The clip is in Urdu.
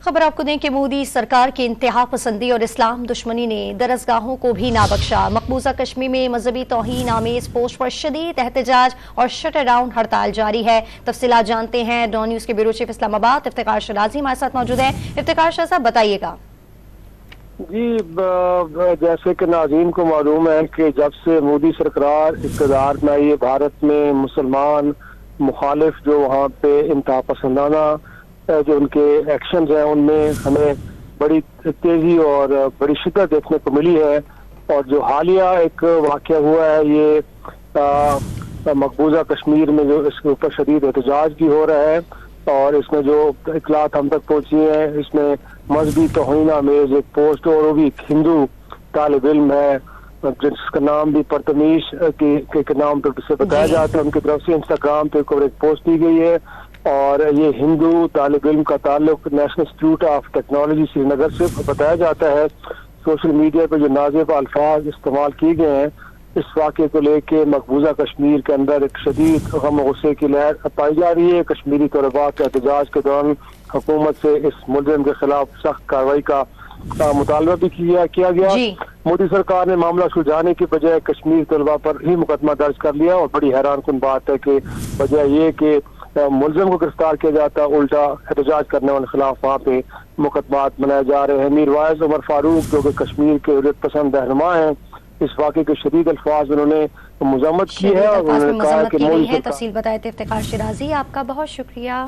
خبر آپ کو دیں کہ مودی سرکار کی انتہا پسندی اور اسلام دشمنی نے درسگاہوں کو بھی نہ بخشا۔ مقبوضہ کشمیر میں مذہبی توہین آمیز پوسٹ پر شدید احتجاج اور شٹر ڈاؤن ہڑتال جاری ہے۔ تفصیلات جانتے ہیں ڈان نیوز کے بیورو چیف اسلام آباد افتخار شرازی ہمارے ساتھ موجود ہیں۔ افتخار شاہ صاحب بتائیے گا۔ جی جیسے کہ ناظرین کو معلوم ہے کہ جب سے مودی سرکار اقتدار میں آئی ہے بھارت میں مسلمان مخالف جو وہاں پہ انتہا پسندانہ جو ان کے ایکشنز ہیں ان میں ہمیں بڑی تیزی اور بڑی شدت دیکھنے کو ملی ہے، اور جو حالیہ ایک واقعہ ہوا ہے یہ مقبوضہ کشمیر میں جو اس کے اوپر شدید احتجاج بھی ہو رہا ہے، اور اس میں جو اطلاعات ہم تک پہنچی ہیں اس میں مذہبی توہین آمیز ایک پوسٹ اور وہ بھی ایک ہندو طالب علم ہے جس کا نام بھی پرتمیش کے نام پہ سے بتایا جاتا ہے، ان کی طرف سے انسٹاگرام پہ ایک پوسٹ دی گئی ہے، اور یہ ہندو طالب علم کا تعلق نیشنل انسٹیٹیوٹ آف ٹیکنالوجی سری نگر سے بتایا جاتا ہے۔ سوشل میڈیا پہ جو نازیب الفاظ استعمال کیے گئے ہیں اس واقعے کو لے کے مقبوضہ کشمیر کے اندر ایک شدید غم و غصے کی لہر پائی جا رہی ہے۔ کشمیری طلباء کے احتجاج کے دوران حکومت سے اس ملزم کے خلاف سخت کارروائی کا مطالبہ بھی کیا گیا۔ مودی سرکار نے معاملہ سلجھانے کی بجائے کشمیر طلباء پر ہی مقدمہ درج کر لیا، اور بڑی حیران کن بات ہے کہ بجائے یہ کہ ملزم کو گرفتار کیا جاتا الٹا احتجاج کرنے والے خلاف وہاں پہ مقدمات بنائے جا رہے ہیں۔ میر وائز عمر فاروق جو کہ کشمیر کے حریت پسند رہنما ہیں، اس واقعے کے شدید الفاظ انہوں نے مذمت کی ہے، اور انہوں نے کہا کہ تفصیل بتائے تھے افتخار شرازی، آپ کا بہت شکریہ۔